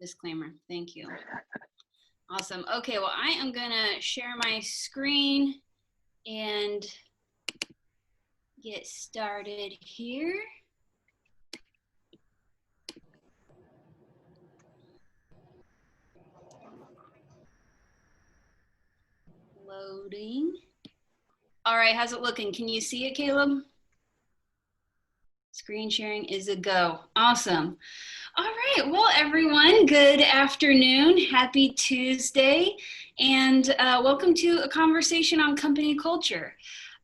disclaimer. Thank you. Awesome. Okay, well, I am gonna share my screen and get started here. Loading. All right, how's it looking? Can you see it, Caleb? Screen sharing is a go. Awesome. All right, well, everyone, good afternoon. Happy Tuesday, and welcome to a conversation on company culture.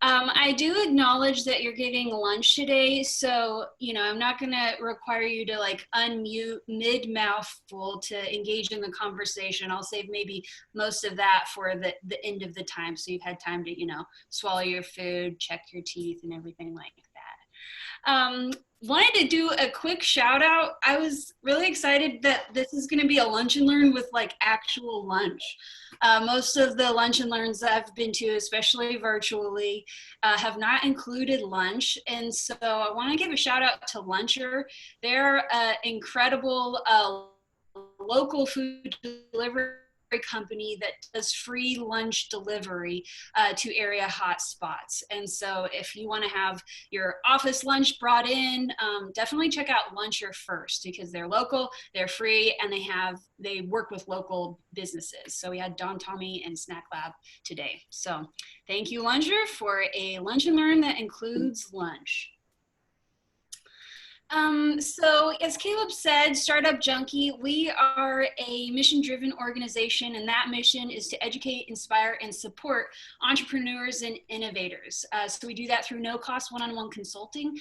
I do acknowledge that you're getting lunch today, so I'm not going to require you to like unmute mid-mouthful to engage in the conversation. I'll save maybe most of that for the end of the time, so you've had time to swallow your food, check your teeth, and everything like that. Wanted to do a quick shout out. I was really excited that this is going to be a lunch and learn with like actual lunch. Most of the lunch and learns that I've been to, especially virtually, have not included lunch. And so I want to give a shout out to Luncher. They're an incredible local food delivery company that does free lunch delivery to area hotspots. And so if you want to have your office lunch brought in, definitely check out Luncher first, because they're local, they're free, and they work with local businesses. So we had Don Tommy and Snack Lab today. So thank you, Luncher, for a lunch and learn that includes lunch. So as Caleb said, Startup Junkie, we are a mission-driven organization, and that mission is to educate, inspire, and support entrepreneurs and innovators. So we do that through no-cost one-on-one consulting.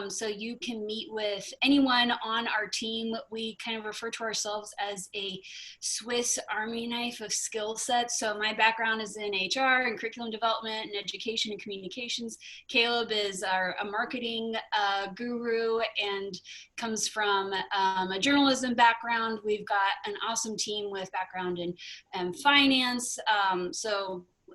So you can meet with anyone on our team. We kind of refer to ourselves as a Swiss Army knife of skill sets. So my background is in HR and curriculum development and education and communications. Caleb is a marketing guru and comes from a journalism background. We've got an awesome team with background in finance,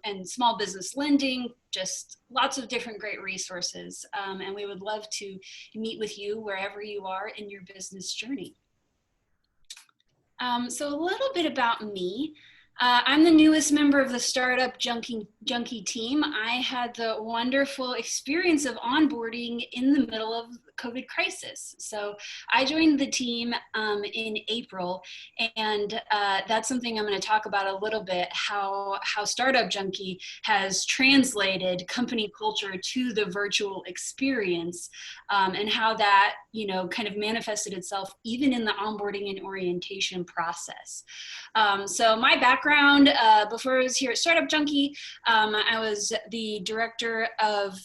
and small business lending, just lots of different great resources. And we would love to meet with you wherever you are in your business journey. So a little bit about me. I'm the newest member of the Startup Junkie team. I had the wonderful experience of onboarding in the middle of the COVID crisis. So I joined the team in April, and that's something I'm going to talk about a little bit, how Startup Junkie has translated company culture to the virtual experience, and how that kind of manifested itself even in the onboarding and orientation process. So my background, before I was here at Startup Junkie, I was the director of,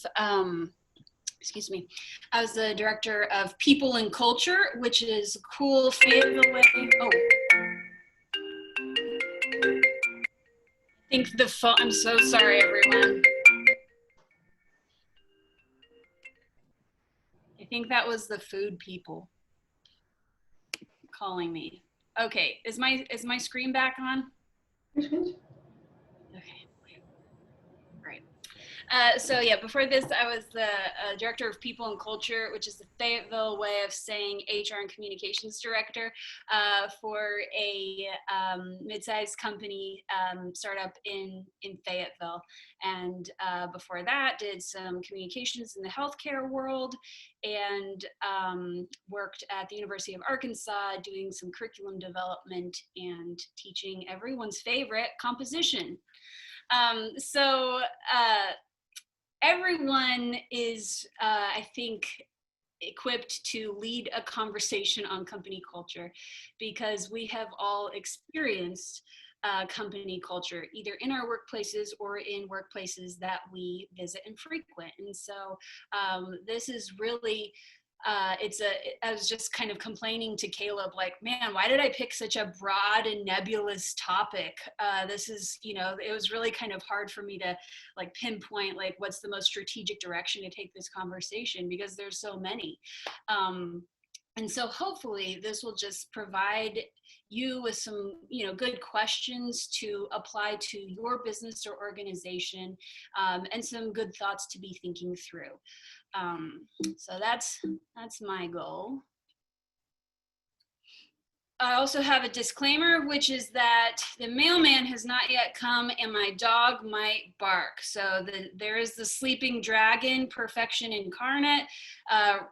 I was the director of People and Culture, which is a cool Fayetteville way. Oh. I think the phone, I'm so sorry, everyone. I think that was the food people calling me. Okay, is my screen back on? Okay, great. So yeah, before this, I was the director of People and Culture, which is the Fayetteville way of saying HR and Communications Director for a mid-sized company startup in Fayetteville. And before that, did some communications in the healthcare world, and worked at the University of Arkansas doing some curriculum development and teaching everyone's favorite, composition. Everyone is, I think, equipped to lead a conversation on company culture, because we have all experienced company culture, either in our workplaces or in workplaces that we visit and frequent. And so this is really, I was just kind of complaining to Caleb, like, man, why did I pick such a broad and nebulous topic? This is, it was really kind of hard for me to like pinpoint, like, what's the most strategic direction to take this conversation, because there's so many. And so hopefully this will just provide you with some, good questions to apply to your business or organization, and some good thoughts to be thinking through. So that's my goal. I also have a disclaimer, which is that the mailman has not yet come and my dog might bark. So there is the sleeping dragon, perfection incarnate,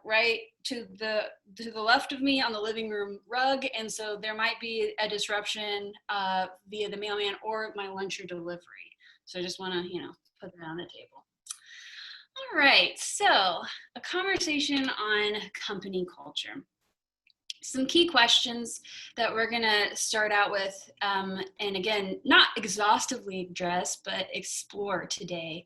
right to the left of me on the living room rug. And so there might be a disruption via the mailman or my lunch or delivery. So I just want to, put that on the table. All right, so a conversation on company culture. Some key questions that we're going to start out with, and again, not exhaustively address, but explore today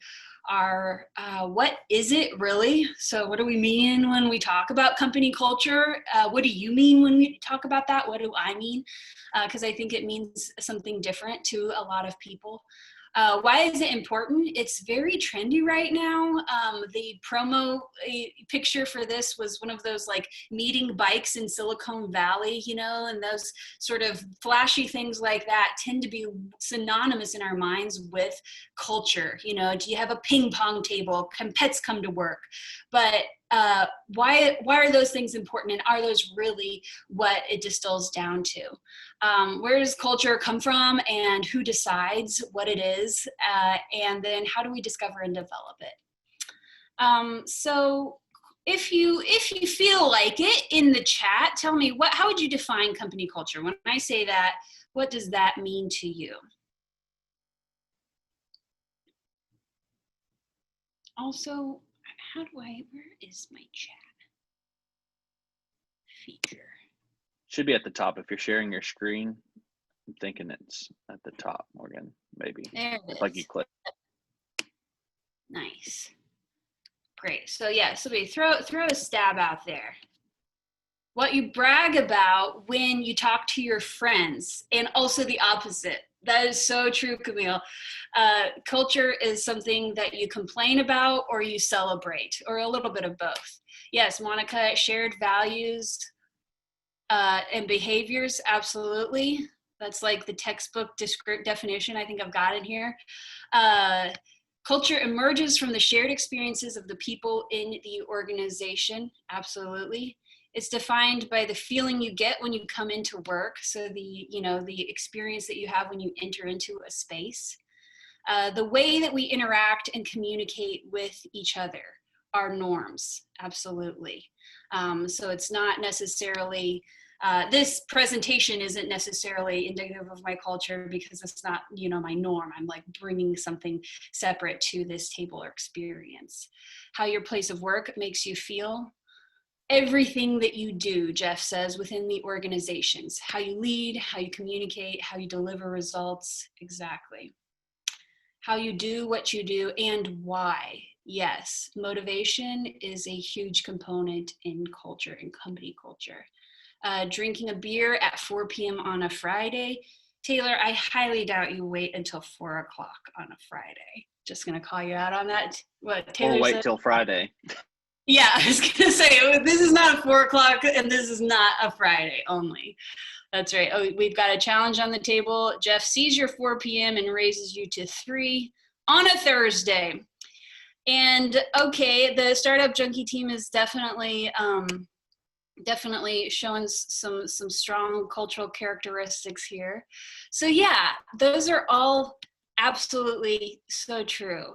are what is it really? So what do we mean when we talk about company culture? What do you mean when we talk about that? What do I mean? Because I think it means something different to a lot of people. Why is it important? It's very trendy right now. The promo picture for this was one of those like meeting bikes in Silicon Valley, and those sort of flashy things like that tend to be synonymous in our minds with culture. Do you have a ping pong table? Can pets come to work? But why are those things important, and are those really what it distills down to? Where does culture come from, and who decides what it is, and then how do we discover and develop it? So if you feel like it, in the chat, tell me how would you define company culture? When I say that, what does that mean to you? Also, where is my chat feature? Should be at the top if you're sharing your screen. I'm thinking it's at the top, Morgan, maybe. There it is. Like you click. Nice. Great. So yeah, somebody throw a stab out there. What you brag about when you talk to your friends, and also the opposite. That is so true, Camille. Culture is something that you complain about or you celebrate, or a little bit of both. Yes, Monica, shared values and behaviors, absolutely. That's like the textbook definition I think I've got in here. Culture emerges from the shared experiences of the people in the organization, absolutely. It's defined by the feeling you get when you come into work. So the experience that you have when you enter into a space. The way that we interact and communicate with each other, our norms, absolutely. So it's not necessarily, this presentation isn't necessarily indicative of my culture because it's not, my norm. I'm like bringing something separate to this table or experience. How your place of work makes you feel. Everything that you do, Jeff says, within the organizations, how you lead, how you communicate, how you deliver results, exactly. How you do what you do and why. Yes, motivation is a huge component in culture, in company culture. Drinking a beer at 4 p.m. on a Friday. Taylor, I highly doubt you wait until 4 o'clock on a Friday. Just gonna call you out on that. What Taylor Or wait said? till Friday. Yeah, I was gonna say, this is not 4 o'clock and this is not a Friday only. That's right. Oh, we've got a challenge on the table. Jeff sees your 4 p.m. and raises you to 3 on a Thursday. And okay, the Startup Junkie team is definitely showing some strong cultural characteristics here. So yeah, those are all absolutely so true.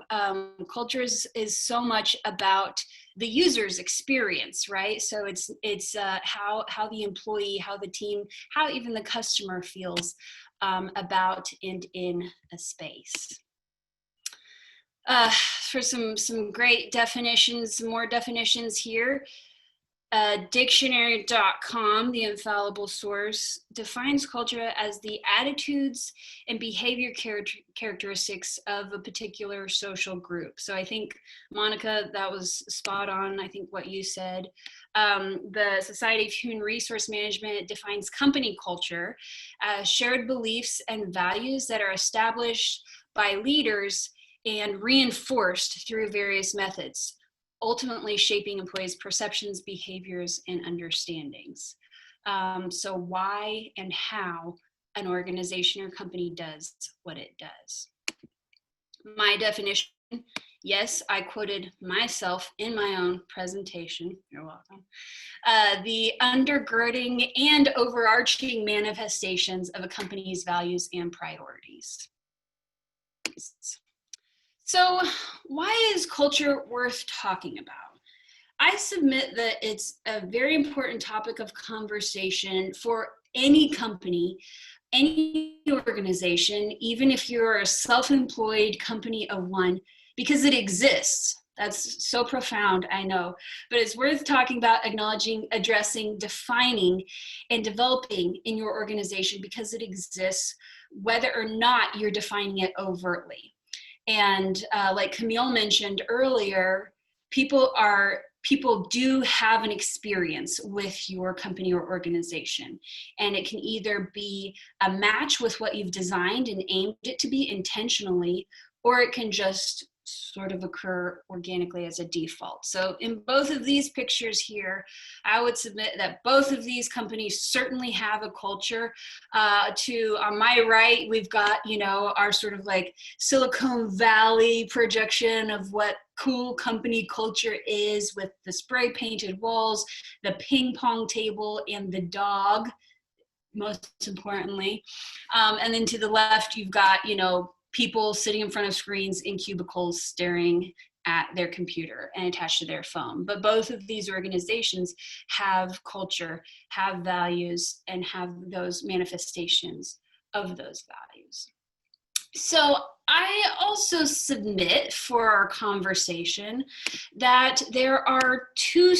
Culture is so much about the user's experience, right? So it's how the employee, how the team, how even the customer feels about and in a space. For some great definitions, some more definitions here. Dictionary.com, the infallible source, defines culture as the attitudes and behavior characteristics of a particular social group. So I think, Monica, that was spot on, I think what you said. The Society of Human Resource Management defines company culture as shared beliefs and values that are established by leaders and reinforced through various methods, ultimately shaping employees' perceptions, behaviors, and understandings. So why and how an organization or company does what it does. My definition Yes, I quoted myself in my own presentation. You're welcome. The undergirding and overarching manifestations of a company's values and priorities. So, why is culture worth talking about? I submit that it's a very important topic of conversation for any company, any organization, even if you're a self-employed company of one, because it exists. That's so profound, I know, but it's worth talking about, acknowledging, addressing, defining, and developing in your organization because it exists, whether or not you're defining it overtly. And like Camille mentioned earlier, people do have an experience with your company or organization, and it can either be a match with what you've designed and aimed it to be intentionally, or it can just sort of occur organically as a default. So in both of these pictures here, I would submit that both of these companies certainly have a culture. On my right, we've got, our sort of like Silicon Valley projection of what cool company culture is, with the spray painted walls, the ping pong table, and the dog, most importantly. And then to the left, you've got, people sitting in front of screens in cubicles staring at their computer and attached to their phone. But both of these organizations have culture, have values, and have those manifestations of those values. So I also submit for our conversation that there are two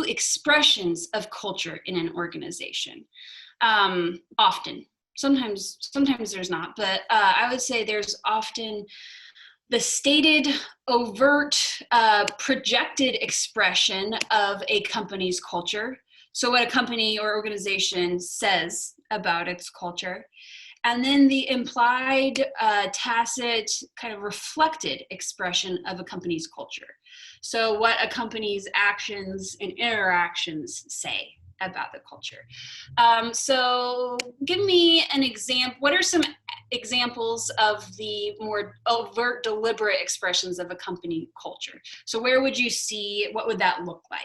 expressions of culture in an organization. Often, sometimes there's not, but I would say there's often the stated, overt, projected expression of a company's culture. So what a company or organization says about its culture. And then the implied, tacit, kind of reflected expression of a company's culture. So what a company's actions and interactions say about the culture. So give me an example. What are some examples of the more overt, deliberate expressions of a company culture? So where would you see, what would that look like?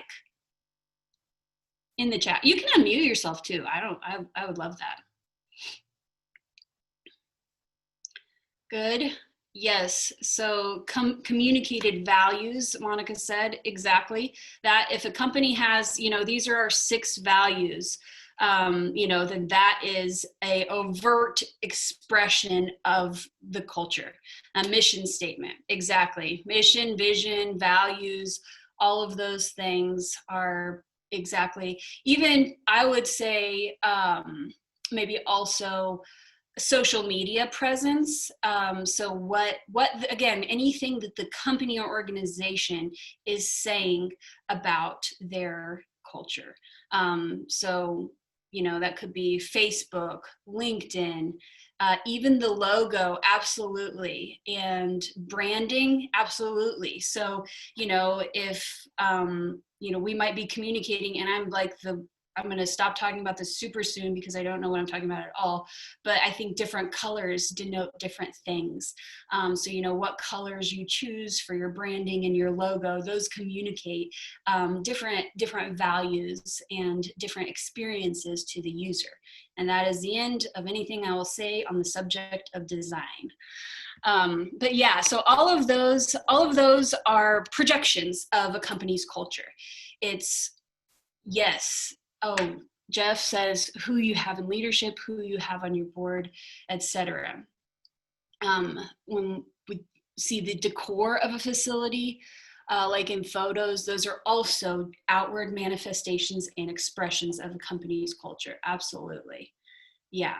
In the chat. You can unmute yourself too. I would love that. Good. Yes. So communicated values, Monica said, exactly. That if a company has, these are our 6 values, then that is a overt expression of the culture. A mission statement, exactly. Mission, vision, values, all of those things are exactly. Even I would say maybe also social media presence. So what again, anything that the company or organization is saying about their culture. So, that could be Facebook, LinkedIn, even the logo, absolutely. And branding, absolutely. So, if, we might be communicating and I'm going to stop talking about this super soon because I don't know what I'm talking about at all. But I think different colors denote different things. So, what colors you choose for your branding and your logo, those communicate different values and different experiences to the user. And that is the end of anything I will say on the subject of design. But yeah, so all of those are projections of a company's culture. It's, yes. Oh, Jeff says who you have in leadership, who you have on your board, etc. When we see the decor of a facility, like in photos, those are also outward manifestations and expressions of a company's culture. Absolutely. Yeah.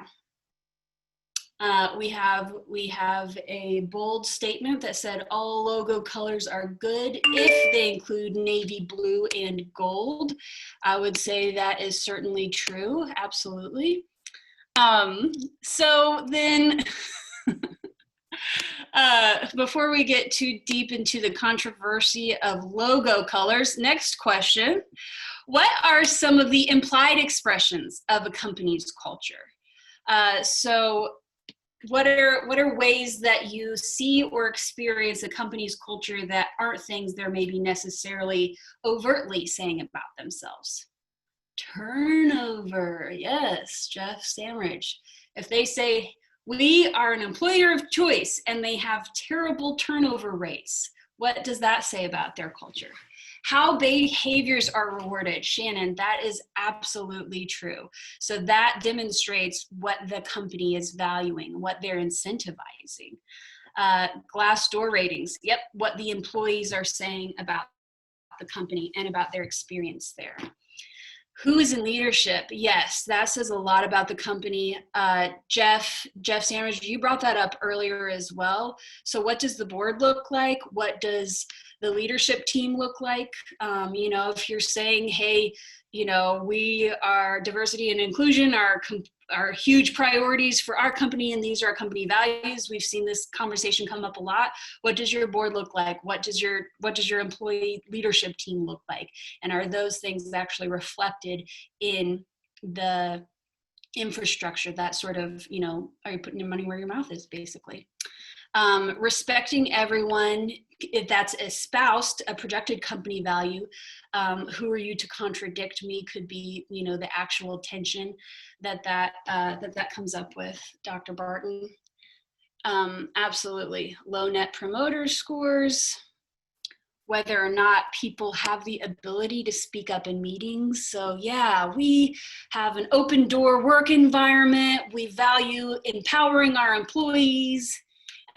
We have a bold statement that said all logo colors are good if they include navy blue and gold. I would say that is certainly true. Absolutely. So then, before we get too deep into the controversy of logo colors, next question: what are some of the implied expressions of a company's culture? So what are ways that you see or experience a company's culture that aren't things they're maybe necessarily overtly saying about themselves? Turnover. Yes, Jeff Sandridge. If they say, we are an employer of choice and they have terrible turnover rates, what does that say about their culture? How behaviors are rewarded. Shannon, that is absolutely true. So that demonstrates what the company is valuing, what they're incentivizing. Glassdoor ratings. Yep, what the employees are saying about the company and about their experience there. Who is in leadership? Yes, that says a lot about the company. Jeff Sandridge, you brought that up earlier as well. So what does the board look like? What does the leadership team look like? If you're saying, hey, we are diversity and inclusion are huge priorities for our company, and these are our company values. We've seen this conversation come up a lot. What does your board look like? What does your employee leadership team look like? And are those things actually reflected in the infrastructure? That sort of, are you putting your money where your mouth is, basically? Respecting everyone, if that's espoused, a projected company value. Who are you to contradict me could be, the actual tension that comes up with, Dr. Barton. Absolutely. Low net promoter scores, whether or not people have the ability to speak up in meetings. So yeah, we have an open door work environment. We value empowering our employees.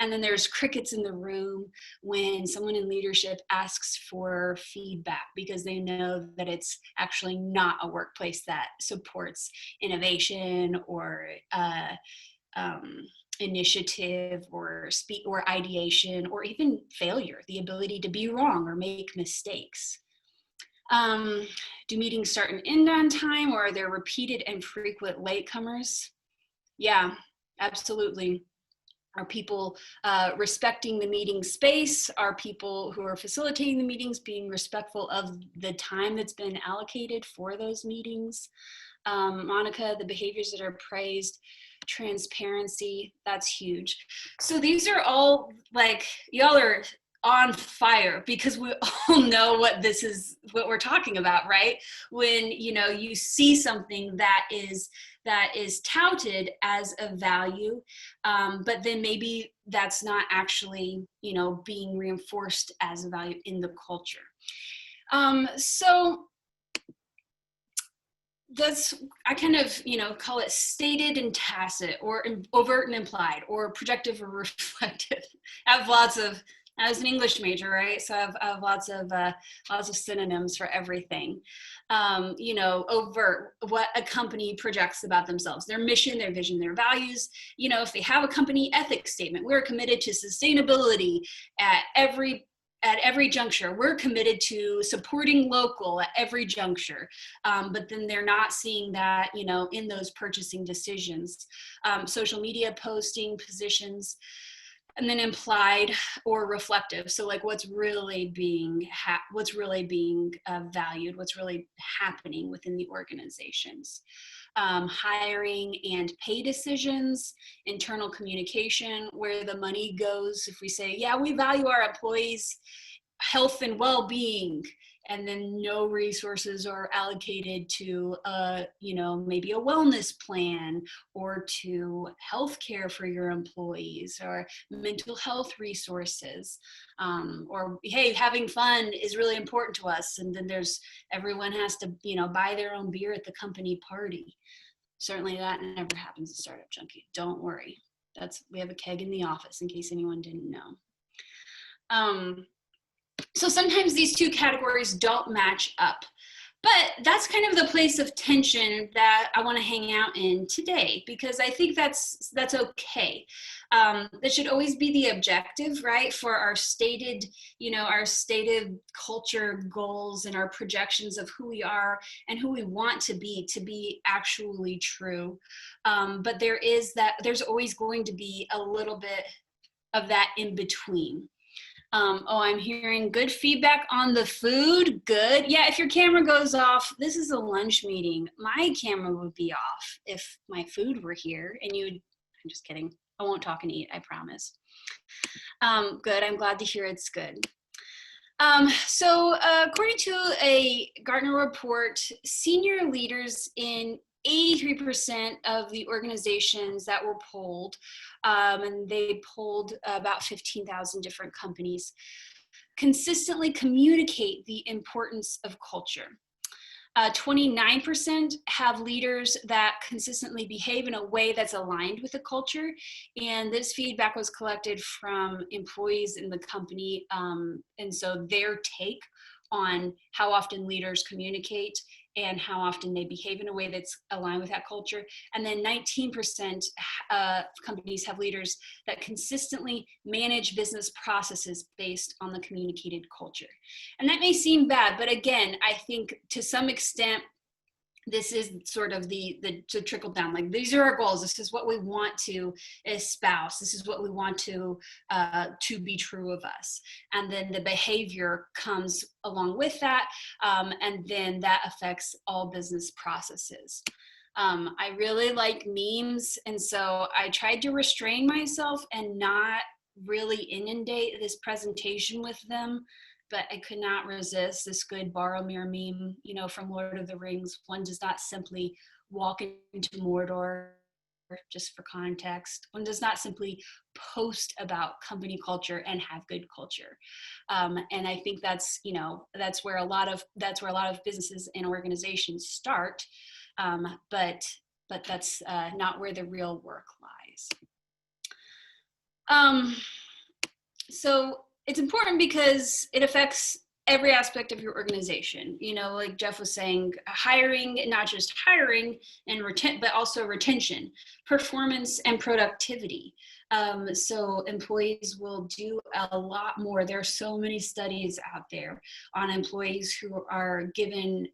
And then there's crickets in the room when someone in leadership asks for feedback because they know that it's actually not a workplace that supports innovation or initiative or ideation or even failure, the ability to be wrong or make mistakes. Do meetings start and end on time, or are there repeated and frequent latecomers? Yeah, absolutely. Are people respecting the meeting space? Are people who are facilitating the meetings being respectful of the time that's been allocated for those meetings? Monica, the behaviors that are praised, transparency, that's huge. So these are all y'all are on fire because we all know what we're talking about, right? When you see something that is touted as a value, but then maybe that's not actually being reinforced as a value in the culture. So that's, I kind of, call it stated and tacit, or overt and implied, or projective or reflective. I was an English major, right? So I have lots of synonyms for everything. Overt, what a company projects about themselves, their mission, their vision, their values. If they have a company ethics statement, we're committed to sustainability at every juncture. We're committed to supporting local at every juncture. But then they're not seeing that, in those purchasing decisions. Social media posting positions, and then implied or reflective. So what's really being valued, what's really happening within the organizations. Hiring and pay decisions, internal communication, where the money goes. If we say, yeah, we value our employees' health and well-being, and then no resources are allocated to, maybe a wellness plan or to healthcare for your employees or mental health resources, or hey, having fun is really important to us. And then everyone has to, buy their own beer at the company party. Certainly that never happens at Startup Junkie. Don't worry. We have a keg in the office in case anyone didn't know. So sometimes these two categories don't match up, but that's kind of the place of tension that I want to hang out in today, because I think that's okay. That should always be the objective, right? For our stated culture goals and our projections of who we are and who we want to be actually true. But there's always going to be a little bit of that in between. I'm hearing good feedback on the food. Good. Yeah, if your camera goes off, this is a lunch meeting. My camera would be off if my food were here and I'm just kidding. I won't talk and eat, I promise. Good, I'm glad to hear it's good. According to a Gartner report, senior leaders in 83% of the organizations that were polled, and they polled about 15,000 different companies, consistently communicate the importance of culture. 29% have leaders that consistently behave in a way that's aligned with the culture. And this feedback was collected from employees in the company. And so their take on how often leaders communicate and how often they behave in a way that's aligned with that culture. And then 19% companies have leaders that consistently manage business processes based on the communicated culture. And that may seem bad, but again, I think to some extent, this is sort of the trickle down, like these are our goals, this is what we want to espouse, this is what we want to be true of us, and then the behavior comes along with that, and then that affects all business processes. I really like memes, and so I tried to restrain myself and not really inundate this presentation with them, but I could not resist this good Boromir meme, you know, from Lord of the Rings. One does not simply walk into Mordor, just for context. One does not simply post about company culture and have good culture. And I think that's, you know, that's where a lot of businesses and organizations start. But that's not where the real work lies. So it's important because it affects every aspect of your organization. You know, like Jeff was saying, hiring, not just hiring and but also retention, performance and productivity. So employees will do a lot more. There are so many studies out there on employees who are given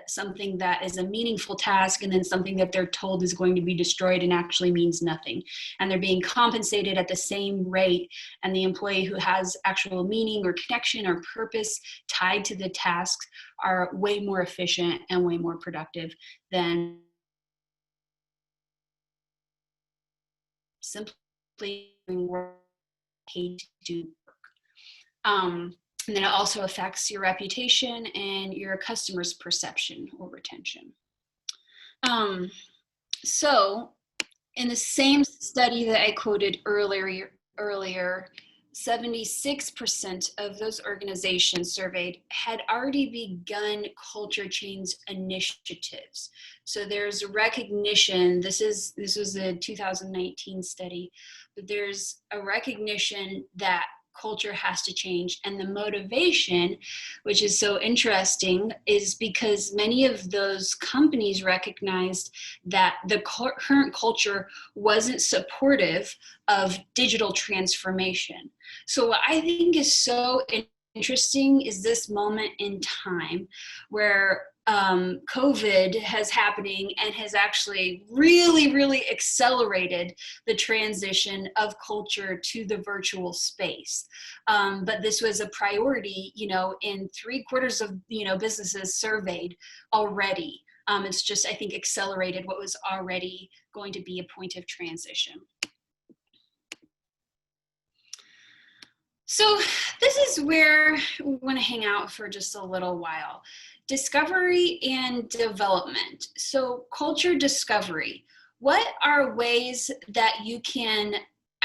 something that is a meaningful task and then something that they're told is going to be destroyed and actually means nothing. And they're being compensated at the same rate. And the employee who has actual meaning or connection or purpose tied to the tasks are way more efficient and way more productive than simply work paid to do work. And then it also affects your reputation and your customers' perception or retention. So in the same study that I quoted earlier, 76% of those organizations surveyed had already begun culture change initiatives. So there's a recognition, this was a 2019 study, but there's a recognition that culture has to change. And the motivation, which is so interesting, is because many of those companies recognized that the current culture wasn't supportive of digital transformation. So what I think is so interesting is this moment in time where COVID has happening and has actually really accelerated the transition of culture to the virtual space. But this was a priority, you know, in 3/4 of, you know, businesses surveyed already. It's just, I think, accelerated what was already going to be a point of transition. So this is where we want to hang out for just a little while. Discovery and development. So culture discovery. What are ways that you can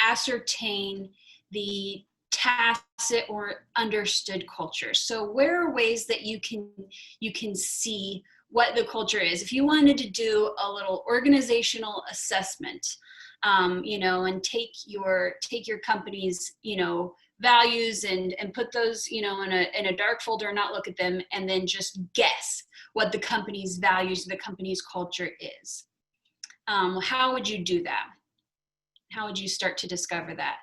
ascertain the tacit or understood culture? So where are ways that you can see what the culture is? If you wanted to do a little organizational assessment, you know, and take your company's, you know, values and put those, you know, in a dark folder and not look at them, and then just guess what the company's values, the company's culture is. How would you do that? How would you start to discover that?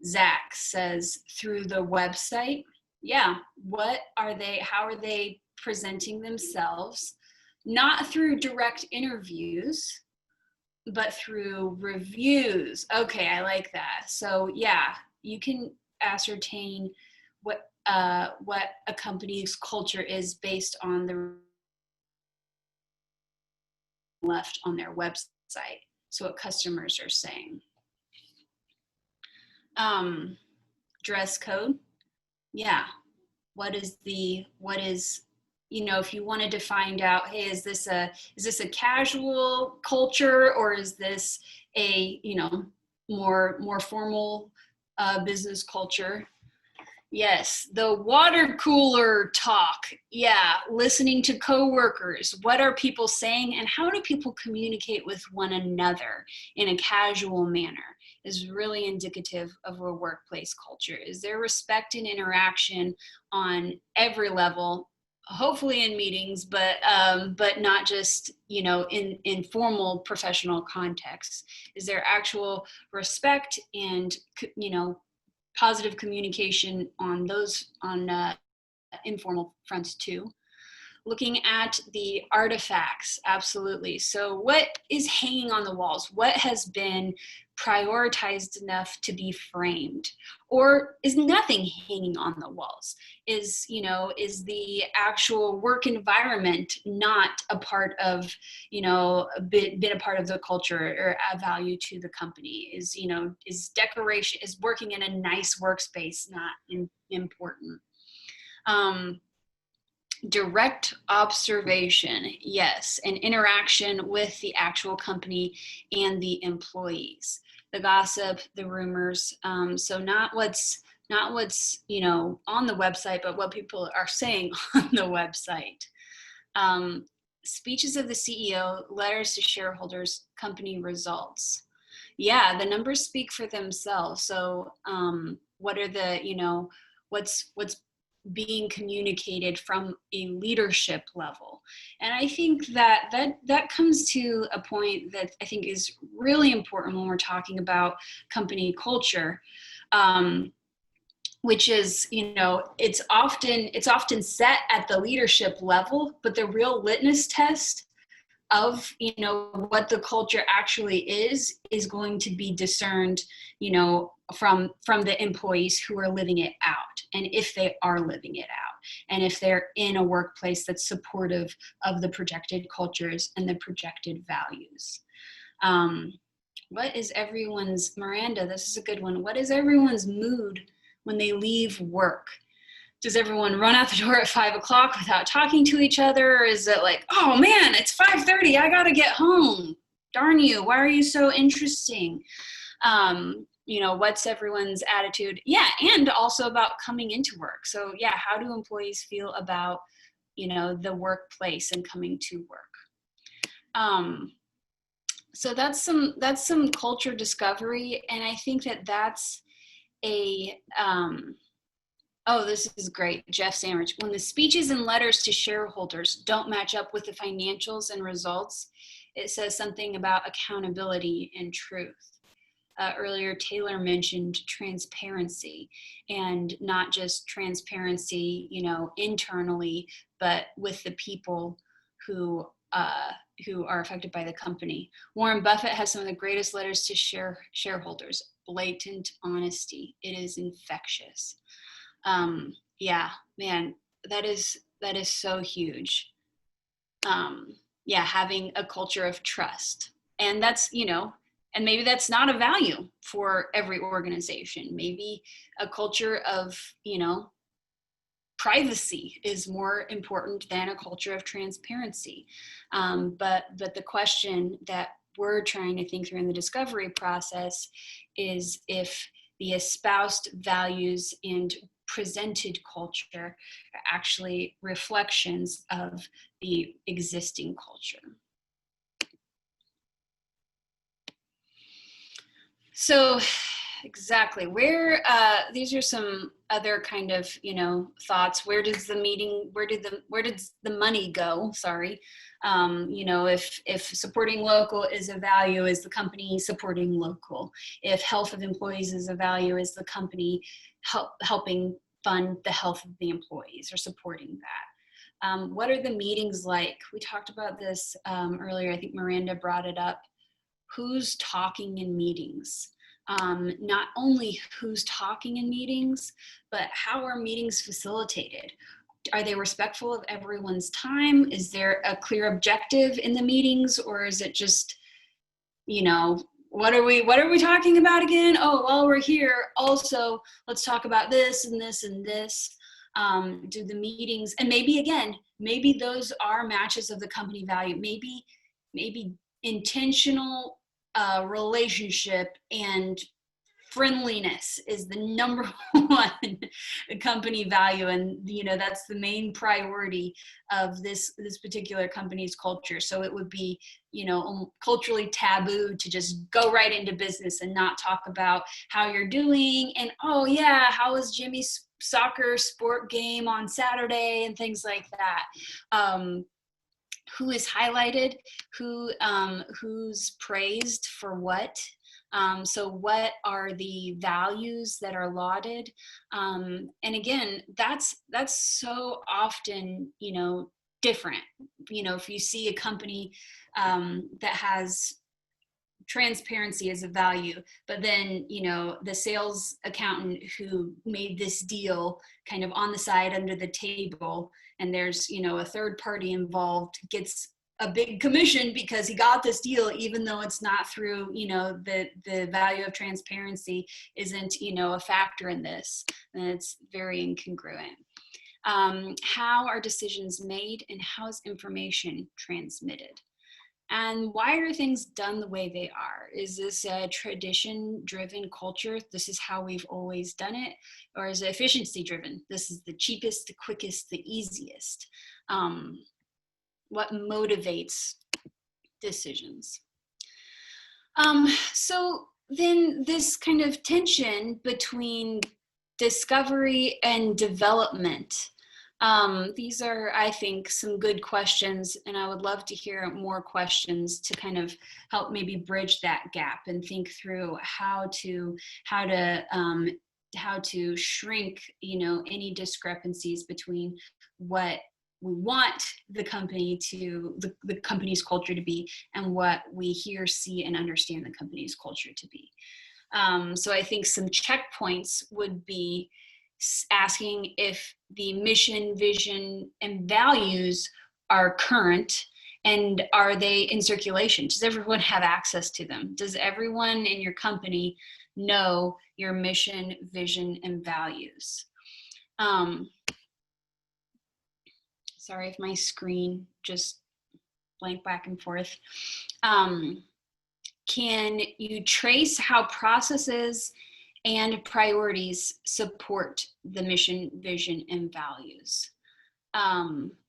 Zach says through the website. Yeah, what are they, how are they presenting themselves? Not through direct interviews, but through reviews. Okay, I like that. So yeah, you can ascertain what a company's culture is based on the left on their website. So what customers are saying. Dress code. Yeah. What is, if you wanted to find out, hey, is this a casual culture, or is this a, more formal business culture? Yes, the water cooler talk. Yeah, listening to coworkers. What are people saying, and how do people communicate with one another in a casual manner is really indicative of a workplace culture. Is there respect and interaction on every level? Hopefully in meetings, but not just in formal professional contexts. Is there actual respect and positive communication on those informal fronts too? Looking at the artifacts, absolutely. So what is hanging on the walls? What has been prioritized enough to be framed? Or is nothing hanging on the walls? Is the actual work environment not a part of, been a part of the culture or add value to the company? Is decoration, is working in a nice workspace not important? Direct observation, yes, and interaction with the actual company and the employees, the gossip, the rumors. So not what's on the website, but what people are saying on the website. Speeches of the CEO, letters to shareholders, company results. Yeah, the numbers speak for themselves. So what are the what's being communicated from a leadership level? And I think that comes to a point that I think is really important when we're talking about company culture, which is, it's often set at the leadership level, but the real litmus test of what the culture actually is going to be discerned from the employees who are living it out, and if they are living it out, and if they're in a workplace that's supportive of the projected cultures and the projected values. What is everyone's, Miranda, this is a good one, what is everyone's mood when they leave work? Does everyone run out the door at 5 o'clock without talking to each other? Or is it like, oh man, it's 5:30, I gotta get home. Darn you, why are you so interesting? What's everyone's attitude? Yeah, and also about coming into work. So yeah, how do employees feel about, the workplace and coming to work? So that's some culture discovery, and I think that's a oh, this is great. Jeff Sandrich. When the speeches and letters to shareholders don't match up with the financials and results, it says something about accountability and truth. Earlier, Taylor mentioned transparency, and not just transparency, internally, but with the people who are affected by the company. Warren Buffett has some of the greatest letters to shareholders. Blatant honesty. It is infectious. Yeah, man, that is so huge. Yeah, having a culture of trust, and that's, and maybe that's not a value for every organization. Maybe a culture of, privacy is more important than a culture of transparency. But the question that we're trying to think through in the discovery process is if the espoused values and presented culture are actually reflections of the existing culture. So exactly, where these are some other kind of thoughts. Where did the money go? Sorry. If supporting local is a value, is the company supporting local? If health of employees is a value, is the company helping fund the health of the employees or supporting that? What are the meetings like? We talked about this earlier. I think Miranda brought it up. Who's talking in meetings? Not only who's talking in meetings, but how are meetings facilitated? Are they respectful of everyone's time? Is there a clear objective in the meetings, or is it just, what are we talking about again? Oh, while we're here, also let's talk about this and this and this. Do the meetings, and maybe those are matches of the company value. Maybe intentional relationship and friendliness is the number one company value, and that's the main priority of this particular company's culture. So it would be culturally taboo to just go right into business and not talk about how you're doing, and oh yeah, how was Jimmy's soccer sport game on Saturday, and things like that. Who is highlighted, who's praised for what. So what are the values that are lauded? And again, that's so often, different. If you see a company that has transparency as a value, but then the sales accountant who made this deal kind of on the side under the table, and there's a third party involved, gets a big commission because he got this deal, even though it's not through the value of transparency isn't a factor in this, and it's very incongruent. How are decisions made, and how is information transmitted? And why are things done the way they are? Is this a tradition-driven culture? This is how we've always done it. Or is it efficiency-driven? This is the cheapest, the quickest, the easiest. What motivates decisions? So then this kind of tension between discovery and development. These are, I think, some good questions, and I would love to hear more questions to kind of help maybe bridge that gap and think through how to shrink, any discrepancies between what we want the company to, the company's culture to be, and what we hear, see, and understand the company's culture to be. So I think some checkpoints would be asking if the mission, vision, and values are current, and are they in circulation? Does everyone have access to them? Does everyone in your company know your mission, vision, and values? Sorry if my screen just blanked back and forth. Can you trace how processes and priorities support the mission, vision, and values?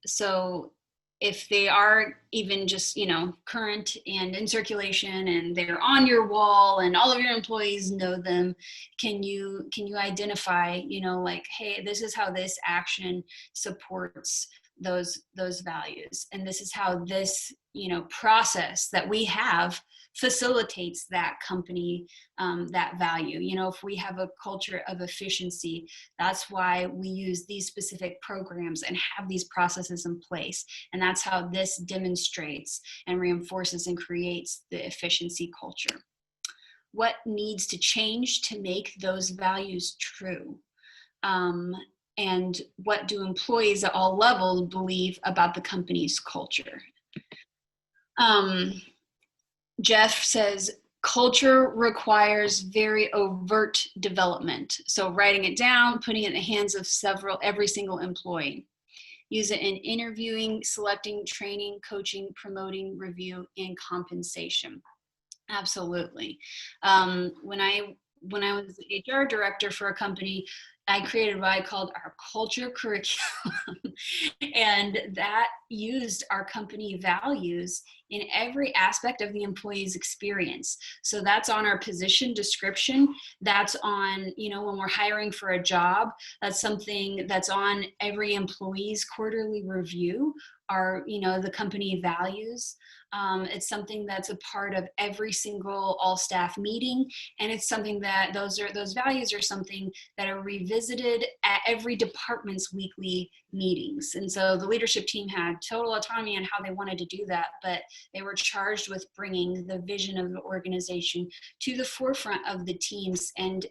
So if they are even just, current and in circulation, and they're on your wall and all of your employees know them, can you identify, like, hey, this is how this action supports those values, and this is how this process that we have facilitates that company, that value. If we have a culture of efficiency, that's why we use these specific programs and have these processes in place, and that's how this demonstrates and reinforces and creates the efficiency culture. What needs to change to make those values true? And what do employees at all levels believe about the company's culture? Jeff says, culture requires very overt development. So writing it down, putting it in the hands of every single employee. Use it in interviewing, selecting, training, coaching, promoting, review, and compensation. Absolutely. When I was the HR director for a company, I created what I called our culture curriculum, and that used our company values in every aspect of the employee's experience. So that's on our position description. That's on, when we're hiring for a job, that's something that's on every employee's quarterly review, are, the company values. It's something that's a part of every single all staff meeting. And it's something that those values are something that are revisited at every department's weekly meetings. And so the leadership team had total autonomy on how they wanted to do that, but they were charged with bringing the vision of the organization to the forefront of the teams, and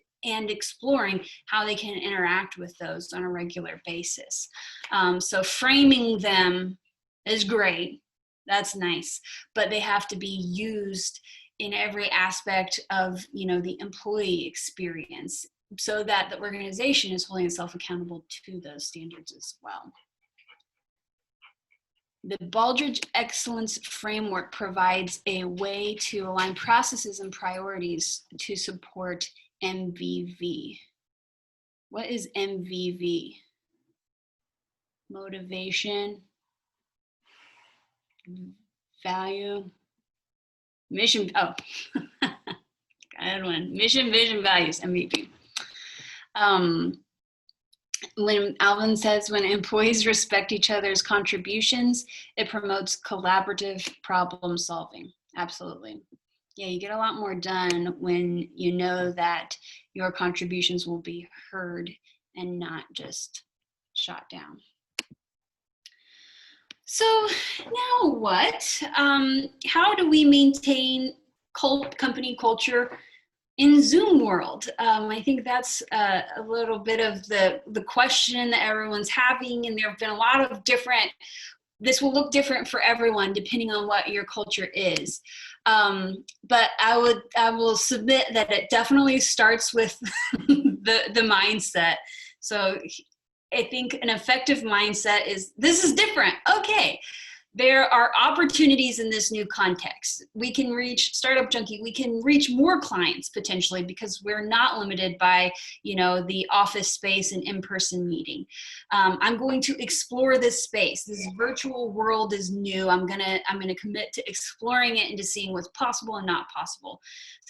exploring how they can interact with those on a regular basis. So framing them is great. That's nice, but they have to be used in every aspect of, the employee experience, so that the organization is holding itself accountable to those standards as well. The Baldrige Excellence Framework provides a way to align processes and priorities to support MVV. What is MVV? Motivation, value, mission. Oh, good one. Mission, vision, values, MVP. When Alvin says, when employees respect each other's contributions, it promotes collaborative problem solving. Absolutely. Yeah, you get a lot more done when you know that your contributions will be heard and not just shot down. So now what? How do we maintain company culture in Zoom world? I think that's a little bit of the question that everyone's having, and there have been a lot of different, this will look different for everyone depending on what your culture is. But I will submit that it definitely starts with the mindset. So I think an effective mindset is, this is different. Okay. There are opportunities in this new context. We can reach Startup Junkie. We can reach more clients potentially because we're not limited by, the office space and in-person meeting. I'm going to explore this space. This virtual world is new. I'm gonna commit to exploring it and to seeing what's possible and not possible.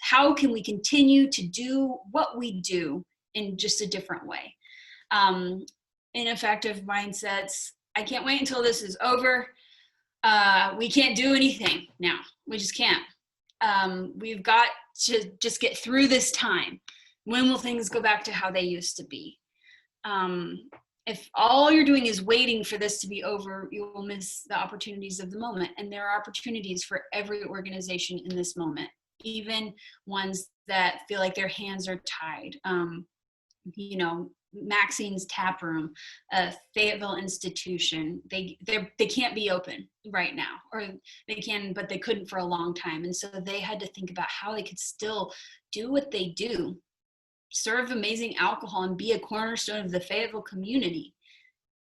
How can we continue to do what we do in just a different way? Ineffective mindsets. I can't wait until this is over. We can't do anything now. We just can't. We've got to just get through this time. When will things go back to how they used to be? If all you're doing is waiting for this to be over, you will miss the opportunities of the moment. And there are opportunities for every organization in this moment, even ones that feel like their hands are tied. Maxine's Tap Room, Fayetteville Institution, they can't be open right now, or they can, but they couldn't for a long time. And so they had to think about how they could still do what they do, serve amazing alcohol and be a cornerstone of the Fayetteville community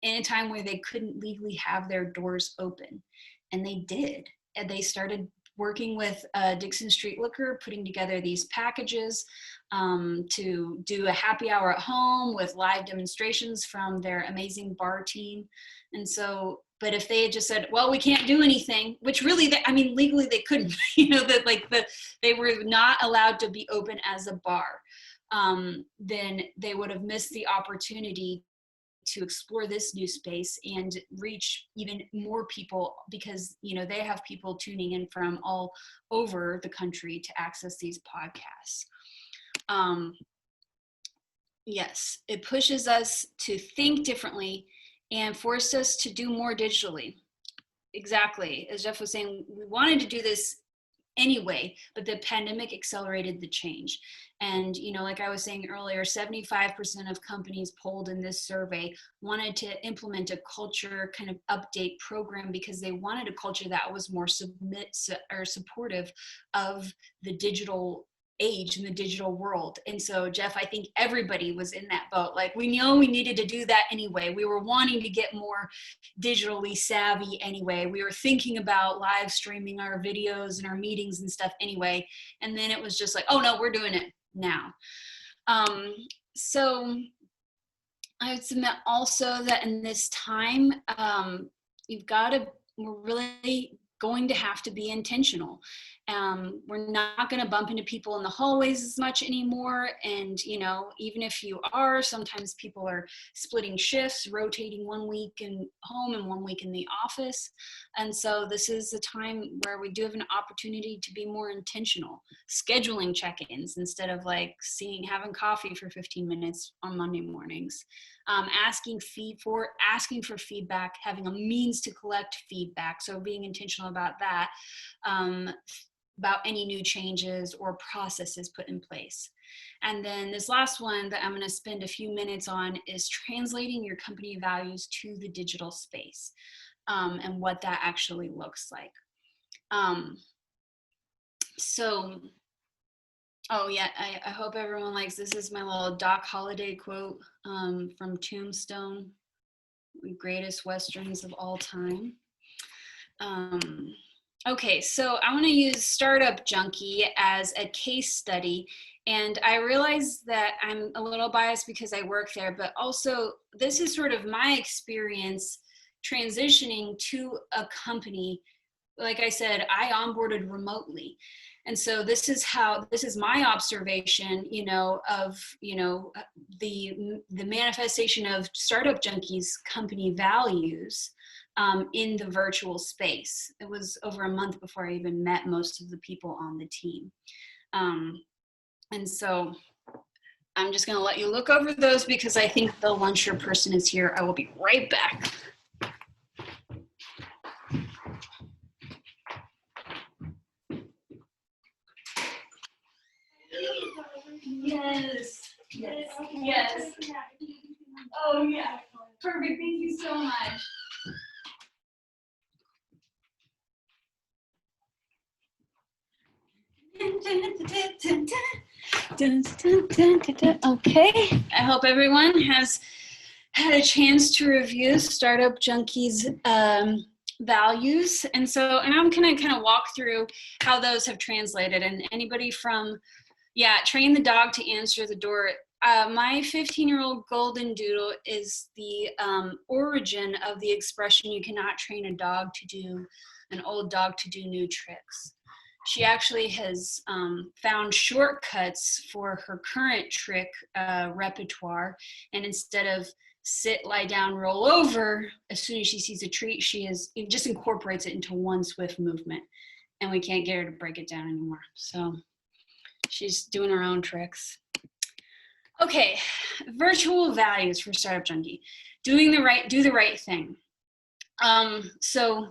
in a time where they couldn't legally have their doors open. And they did. And they started working with Dixon Street Liquor, putting together these packages to do a happy hour at home with live demonstrations from their amazing bar team. And so, but if they had just said, well, we can't do anything, which really, legally they couldn't, they were not allowed to be open as a bar, then they would have missed the opportunity to explore this new space and reach even more people, because they have people tuning in from all over the country to access these podcasts. Yes, it pushes us to think differently and forced us to do more digitally. Exactly, as Jeff was saying, we wanted to do this anyway, but the pandemic accelerated the change. And, like I was saying earlier, 75% of companies polled in this survey wanted to implement a culture kind of update program because they wanted a culture that was more supportive of the digital age in the digital world. And so, Jeff, I think everybody was in that boat. Like, we know we needed to do that anyway. We were wanting to get more digitally savvy anyway. We were thinking about live streaming our videos and our meetings and stuff anyway. And then it was just like, oh no, we're doing it now. So I would submit also that in this time, we're really going to have to be intentional. We're not going to bump into people in the hallways as much anymore. And, even if you are, sometimes people are splitting shifts, rotating 1 week in home and 1 week in the office. And so this is a time where we do have an opportunity to be more intentional, scheduling check-ins instead of having coffee for 15 minutes on Monday mornings, asking for feedback, having a means to collect feedback. So being intentional about that, about any new changes or processes put in place. And then this last one that I'm going to spend a few minutes on is translating your company values to the digital space, and what that actually looks like. So, oh yeah, I hope everyone likes this. Is my little Doc Holliday quote from Tombstone, the greatest Westerns of all time. Um, okay, so I want to use Startup Junkie as a case study. And I realize that I'm a little biased because I work there, but also this is sort of my experience transitioning to a company. Like I said, I onboarded remotely. And so this is my observation, of, the manifestation of Startup Junkie's company values in the virtual space. It was over a month before I even met most of the people on the team. And so I'm just going to let you look over those because I think the luncher person is here. I will be right back. Yes. Yes. Yes. Oh, yeah. Perfect. Thank you so much. Okay. I hope everyone has had a chance to review Startup Junkie's values. And I'm going to kind of walk through how those have translated. And anybody from train the dog to answer the door. My 15-year-old golden doodle is the origin of the expression, you cannot train an old dog to do new tricks. She actually has found shortcuts for her current trick repertoire. And instead of sit, lie down, roll over, as soon as she sees a treat, it just incorporates it into one swift movement. And we can't get her to break it down anymore. So she's doing her own tricks. Okay, virtual values for Startup Junkie. Do the right thing. So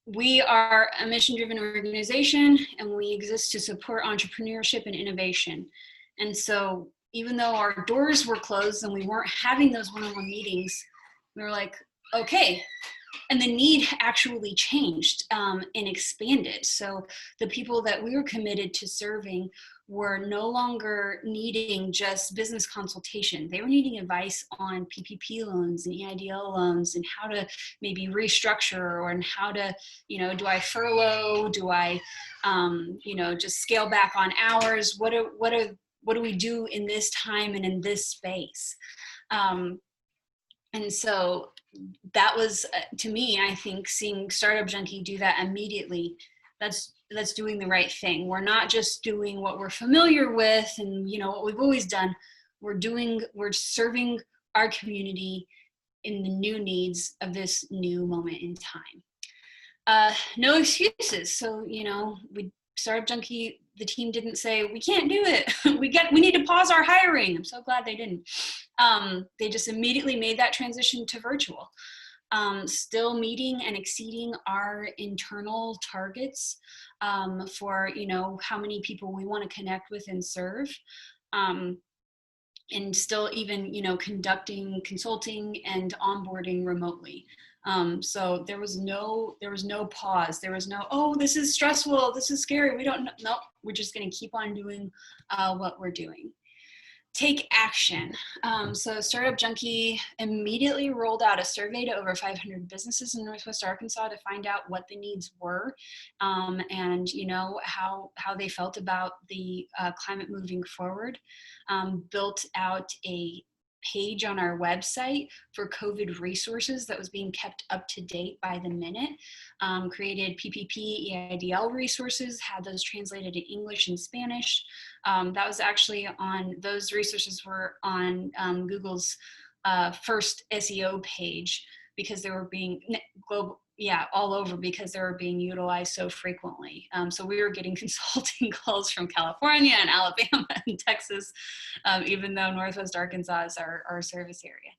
we are a mission-driven organization, and we exist to support entrepreneurship and innovation. And so even though our doors were closed and we weren't having those one-on-one meetings, we were like, okay. And the need actually changed and expanded. So the people that we were committed to serving were no longer needing just business consultation. They were needing advice on PPP loans and EIDL loans and how to maybe restructure, or and how to, do I furlough? Do I, just scale back on hours? What do we do in this time and in this space? And so that was, to me, I think, seeing Startup Junkie do that immediately, that's doing the right thing. We're not just doing what we're familiar with and what we've always done. We're serving our community in the new needs of this new moment in time. No excuses. So Startup Junkie, the team didn't say, we can't do it. we need to pause our hiring. I'm so glad they didn't. They just immediately made that transition to virtual. Still meeting and exceeding our internal targets for, how many people we want to connect with and serve. And still even, conducting consulting and onboarding remotely. So there was no pause. There was no, oh, this is stressful, this is scary, we don't know. Nope, we're just going to keep on doing what we're doing. Take action. So Startup Junkie immediately rolled out a survey to over 500 businesses in Northwest Arkansas to find out what the needs were, and how they felt about the climate moving forward. Built out a page on our website for COVID resources that was being kept up to date by the minute. Created PPP, EIDL resources, had those translated to English and Spanish. That was actually those resources were on Google's first SEO page because they were being all over because they were being utilized so frequently. So we were getting consulting calls from California and Alabama and Texas, even though Northwest Arkansas is our service area.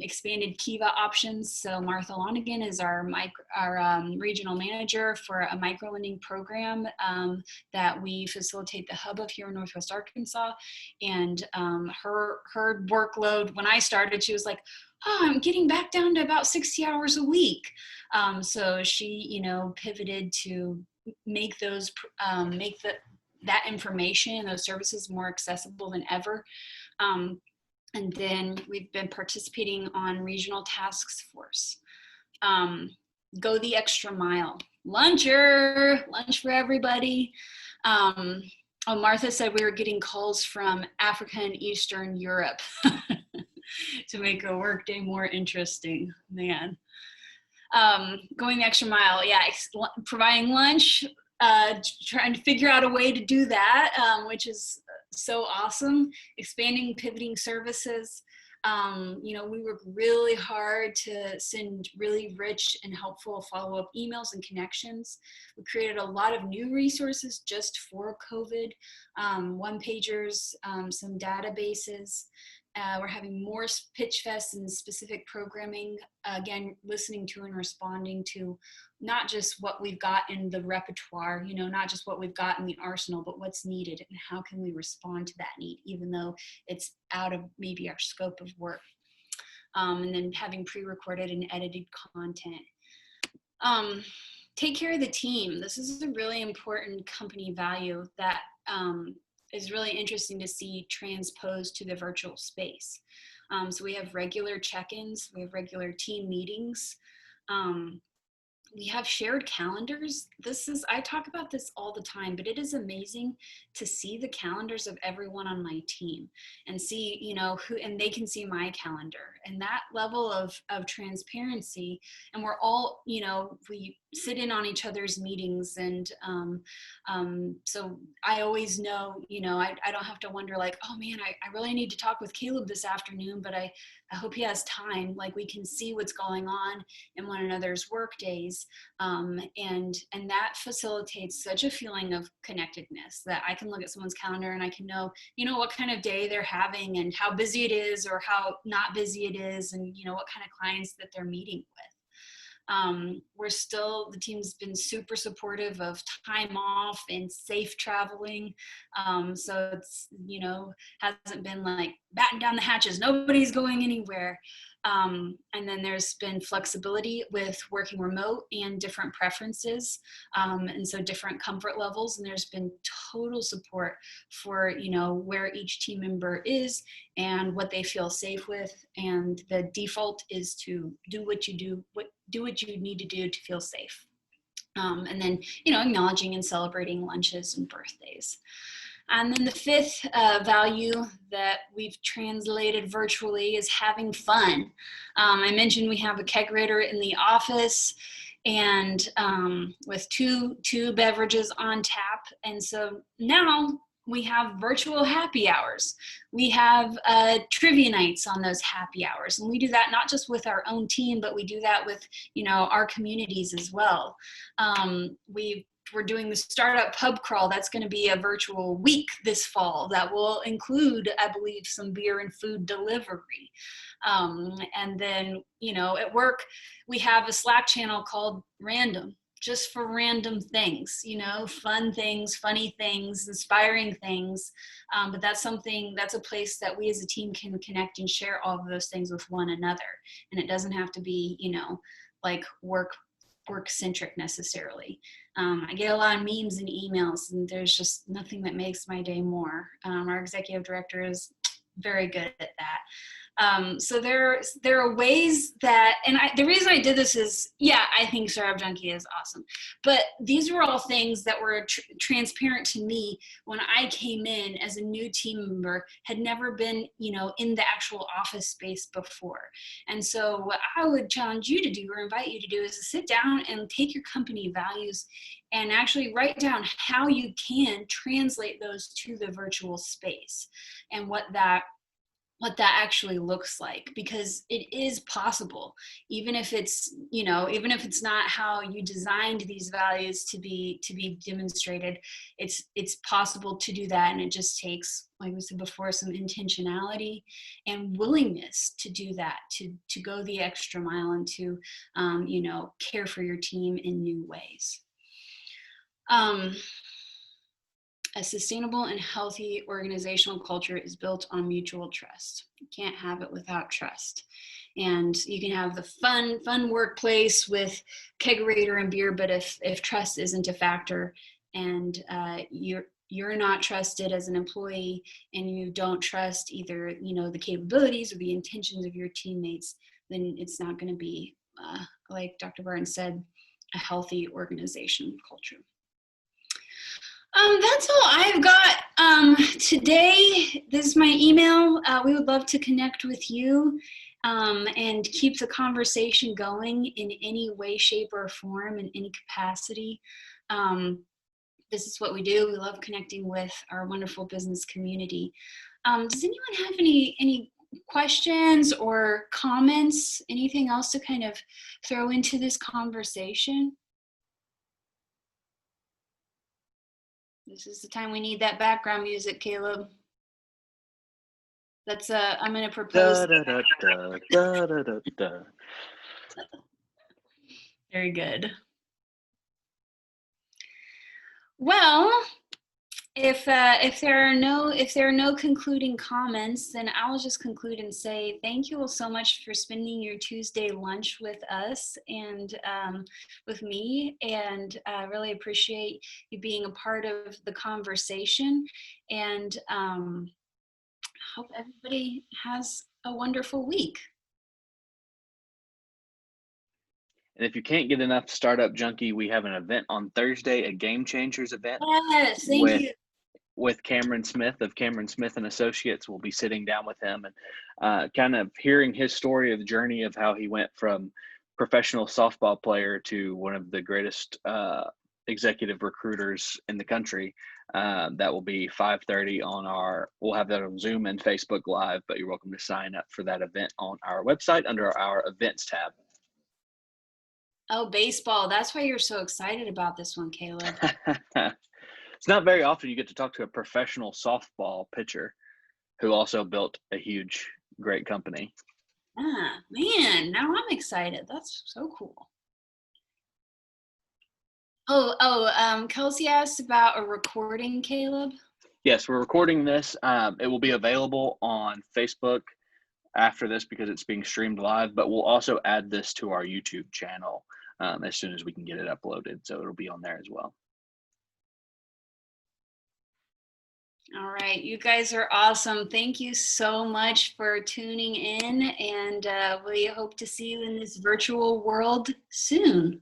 Expanded Kiva options. So Martha Lonigan is our regional manager for a microlending program that we facilitate the hub of here in Northwest Arkansas. And her workload, when I started, she was like, oh, I'm getting back down to about 60 hours a week. So she, pivoted to make those that information and those services more accessible than ever. And then we've been participating on regional task force. Go the extra mile. Lunch for everybody. Martha said we were getting calls from Africa and Eastern Europe to make a workday more interesting. Man. Going the extra mile, yeah, providing lunch, trying to figure out a way to do that, which is so awesome. Expanding, pivoting services. We work really hard to send really rich and helpful follow-up emails and connections. We created a lot of new resources just for COVID, one-pagers, some databases. We're having more pitch fests and specific programming, again, listening to and responding to not just what we've got in the repertoire, not just what we've got in the arsenal, but what's needed and how can we respond to that need, even though it's out of maybe our scope of work. And then having pre-recorded and edited content. Take care of the team. This is a really important company value that is really interesting to see transposed to the virtual space. So we have regular check-ins, we have regular team meetings. We have shared calendars. I talk about this all the time, but it is amazing to see the calendars of everyone on my team and see, who, and they can see my calendar, and that level of transparency. And we're all, we sit in on each other's meetings. And so I always know, I don't have to wonder like, oh man, I really need to talk with Caleb this afternoon, but I hope he has time. Like we can see what's going on in one another's work days. And that facilitates such a feeling of connectedness that I can look at someone's calendar and I can know, what kind of day they're having and how busy it is or how not busy it is, and, what kind of clients that they're meeting with. The team's been super supportive of time off and safe traveling. So it's, hasn't been like batten down the hatches, nobody's going anywhere. And then there's been flexibility with working remote and different preferences. And so different comfort levels, and there's been total support for, where each team member is and what they feel safe with. And the default is to do what you need to do to feel safe. And then, acknowledging and celebrating lunches and birthdays. And then the fifth value that we've translated virtually is having fun. I mentioned we have a kegerator in the office, and with two beverages on tap. And so now we have virtual happy hours. We have trivia nights on those happy hours. And we do that not just with our own team, but we do that with, our communities as well. We're doing the startup pub crawl. That's going to be a virtual week this fall that will include, I believe, some beer and food delivery. And then, at work, we have a Slack channel called Random, just for random things, fun things, funny things, inspiring things. But that's a place that we as a team can connect and share all of those things with one another. And it doesn't have to be, like work-centric necessarily. I get a lot of memes and emails, and there's just nothing that makes my day more. Our executive director is very good at that. So there are ways that, and the reason I did this is, I think Startup Junkie is awesome. But these were all things that were transparent to me when I came in as a new team member, had never been, in the actual office space before. And so what I would challenge you to do or invite you to do is to sit down and take your company values and actually write down how you can translate those to the virtual space and what that actually looks like, because it is possible, even if it's not how you designed these values to be demonstrated. It's possible to do that, and it just takes, like we said before, some intentionality and willingness to do that, to go the extra mile and to care for your team in new ways. A sustainable and healthy organizational culture is built on mutual trust. You can't have it without trust. And you can have the fun workplace with kegerator and beer, but if trust isn't a factor, and you're not trusted as an employee, and you don't trust either the capabilities or the intentions of your teammates, then it's not going to be, like Dr. Barton said, a healthy organization culture. That's all I've got today. This is my email. We would love to connect with you and keep the conversation going in any way, shape, or form, in any capacity. This is what we do. We love connecting with our wonderful business community. Does anyone have any questions or comments? Anything else to kind of throw into this conversation? This is the time we need that background music, Caleb. That's I'm going to propose. Very good. Well, if there are no concluding comments, then I'll just conclude and say thank you all so much for spending your Tuesday lunch with us and with me, and really appreciate you being a part of the conversation, and hope everybody has a wonderful week. And if you can't get enough Startup Junkie, we have an event on Thursday, a Game Changers event. Yes, thank you. With Cameron Smith of Cameron Smith and Associates. We'll be sitting down with him and kind of hearing his story of the journey of how he went from professional softball player to one of the greatest executive recruiters in the country. That will be 5:30 we'll have that on Zoom and Facebook Live, but you're welcome to sign up for that event on our website under our events tab. Oh, baseball. That's why you're so excited about this one, Caleb. It's not very often you get to talk to a professional softball pitcher who also built a huge, great company. Ah, man, now I'm excited. That's so cool. Kelsey asked about a recording, Caleb. Yes, we're recording this. It will be available on Facebook after this because it's being streamed live, but we'll also add this to our YouTube channel as soon as we can get it uploaded. So it'll be on there as well. All right, you guys are awesome. Thank you so much for tuning in, and we hope to see you in this virtual world soon.